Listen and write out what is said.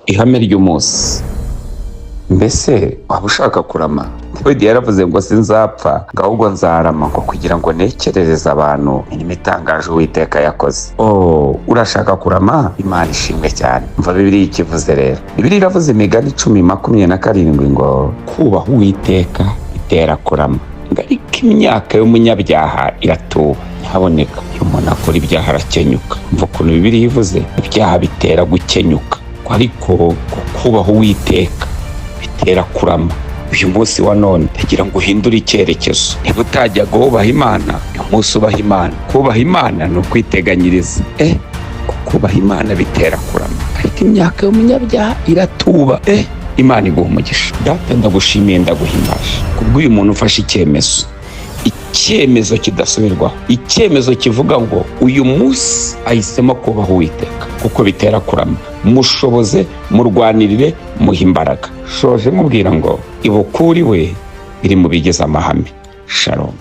ihame ry'umunsi. Mbese waba ushaka kurama? Dawidi yaravuze ngo sinzapfa ahubwo nzarama, ngo kugira ngo nekerereze abantu imirimo itangaje Uwiteka yakoze. Urashaka kurama? Imana ishimwe cyane. Umva Bibiliya ikivuze rero. Bibiliya iravuze Imigani 10:27 ngo kubaha Uwiteka bitera kurama, ariko imyaka y'umunyabyaha iratuba. Haboneka iyo umuntu akora ibyaha arakenyuka. Umva ukuntu Bibiliya ivuze, ibyaha bitera gukenyuka, ariko kubaha Uwiteka bitera kurama. Uyu munsi wa none ndagira ngo uhindure icyerekezo. Niba utajyaga wubaha Imana, uyu munsi ubaha Imana. Kubaha Imana ni ukwiteganyiriza. Kubaha Imana bitera kurama, ariko imyaka y'umunyabyaha iratuba. Imana iguha umugisha. Data, ndagushimiye, ndaguhimbaje kubw'uyu muntu ufashe icyemezo kidasubirwaho, icyemezo kivuga ngo uyu munsi ahisemo kubaha Uwiteka kuko bitera kurama. Mushoboze, murwanirire, muhe imbaraga. Shoje mubwira ngo ibukuri we biri mu bigize amahame. Shalom.